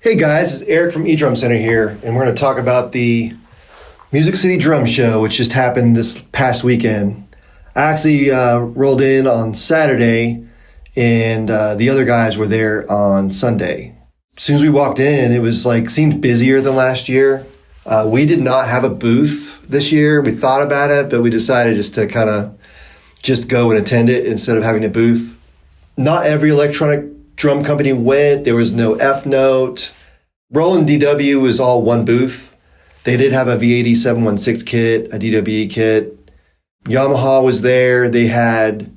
Hey guys, it's Erik from Edrumcenter here, and we're going to talk about the Music City Drum Show, which just happened this past weekend. I actually rolled in on Saturday, and the other guys were there on Sunday. As soon as we walked in, it was seemed busier than last year. We did not have a booth this year. We thought about it, but we decided just to kind of just go and attend it instead of having a booth. Not every electronic drum company went. There was no F note. Roland DW was all one booth. They did have a V80 716 kit, a DWE kit. Yamaha was there. They had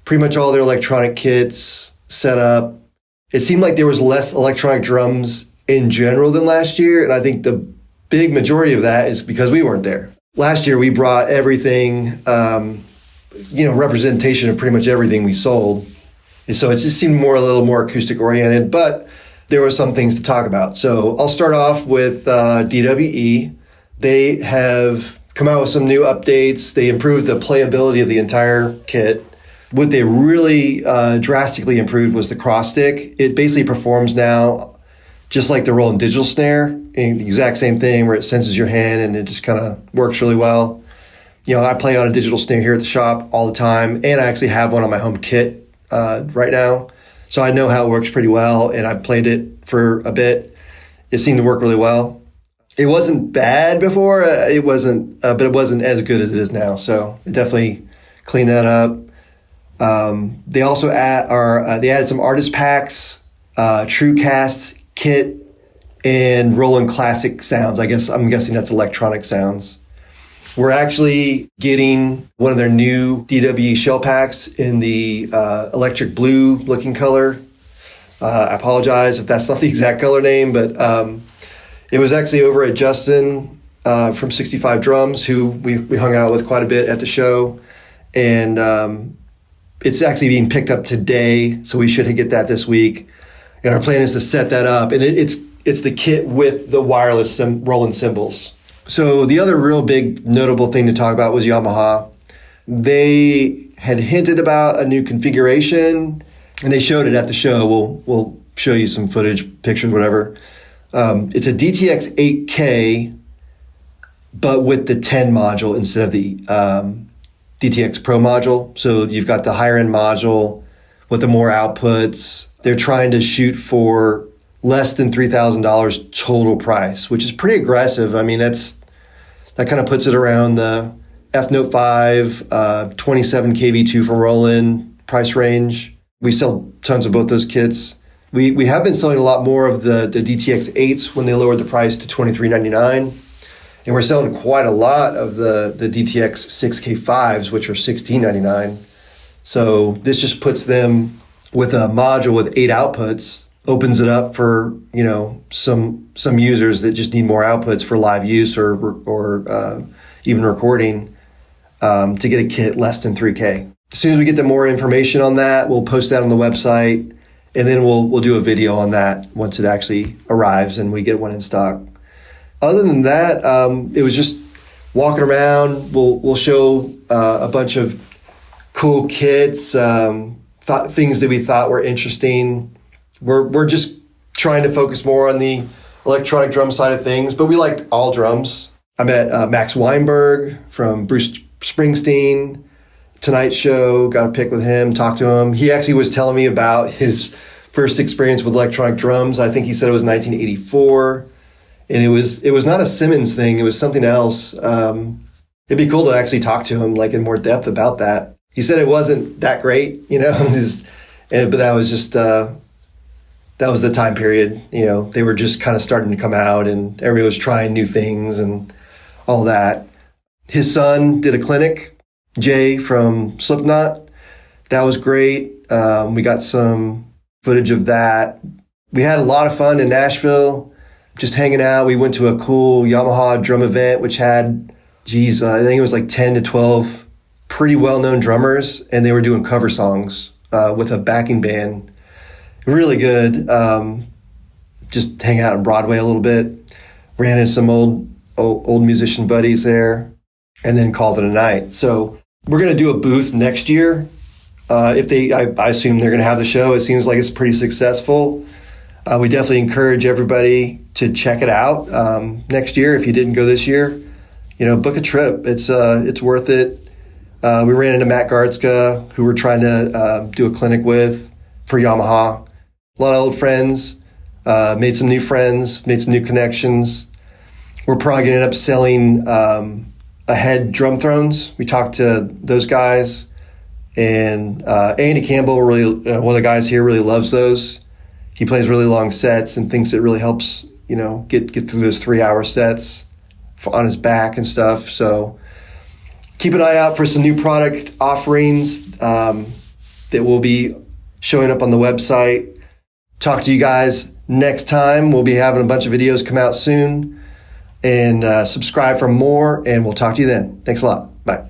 pretty much all their electronic kits set up. It seemed like there was less electronic drums in general than last year, and I think the big majority of that is because we weren't there. Last year, we brought everything, representation of pretty much everything we sold. So it just seemed a little more acoustic oriented, but there were some things to talk about. So I'll start off with DWE. They have come out with some new updates. They improved the playability of the entire kit. What they really drastically improved was the cross stick. It basically performs now just like the Roland digital snare, the exact same thing where it senses your hand and it just kind of works really well. I play on a digital snare here at the shop all the time, and I actually have one on my home kit right now. So I know how it works pretty well, and I played it for a bit. It seemed to work really well. It wasn't bad before, but it wasn't as good as it is now. So it definitely cleaned that up. They also added some artist packs, TrueCast kit, and Roland Classic sounds. I'm guessing that's electronic sounds. We're actually getting one of their new DWE shell packs in the electric blue looking color. I apologize if that's not the exact color name, but it was actually over at Justin from 65 Drums, who we hung out with quite a bit at the show. And it's actually being picked up today, so we should get that this week. And our plan is to set that up. And it's the kit with the wireless Roland cymbals. So the other real big notable thing to talk about was Yamaha. They had hinted about a new configuration, and they showed it at the show. We'll show you some footage, pictures, whatever. It's a DTX 8K, but with the 10 module instead of the DTX Pro module. So you've got the higher end module with the more outputs. They're trying to shoot for less than $3,000 total price, which is pretty aggressive. I mean, that kind of puts it around the F Note 5, 27 kV2 from Roland price range. We sell tons of both those kits. We have been selling a lot more of the DTX 8s when they lowered the price to $23.99. And we're selling quite a lot of the DTX 6K5s, which are $16.99. So this just puts them with a module with 8 outputs, opens it up for some users that just need more outputs for live use or even recording to get a kit less than 3K. As soon as we get the more information on that, we'll post that on the website, and then we'll do a video on that once it actually arrives and we get one in stock. Other than that, it was just walking around. We'll show a bunch of cool kits, things that we thought were interesting. We're just trying to focus more on the electronic drum side of things, but we like all drums. I met Max Weinberg from Bruce Springsteen Tonight Show, got a pic with him, talked to him. He actually was telling me about his first experience with electronic drums. I think he said it was 1984, and it was not a Simmons thing. It was something else. It'd be cool to actually talk to him in more depth about that. He said it wasn't that great, but that was just that was the time period. They were just kind of starting to come out, and everybody was trying new things and all that. His son did a clinic, Jay from Slipknot. That was great. We got some footage of that. We had a lot of fun in Nashville, just hanging out. We went to a cool Yamaha drum event, which had, I think it was 10 to 12 pretty well-known drummers, and they were doing cover songs with a backing band. Really good. Just hang out on Broadway a little bit. Ran into some old musician buddies there, and then called it a night. So we're going to do a booth next year. I assume they're going to have the show. It seems like it's pretty successful. We definitely encourage everybody to check it out next year. If you didn't go this year, book a trip. It's worth it. We ran into Matt Gartzka, who we're trying to do a clinic with for Yamaha. A lot of old friends, made some new friends, made some new connections. We're probably going to end up selling Ahead drum thrones. We talked to those guys, and Andy Campbell, really one of the guys here, really loves those. He plays really long sets and thinks it really helps, get through those 3-hour sets on his back and stuff. So keep an eye out for some new product offerings that will be showing up on the website. Talk to you guys next time. We'll be having a bunch of videos come out soon. And subscribe for more, and we'll talk to you then. Thanks a lot. Bye.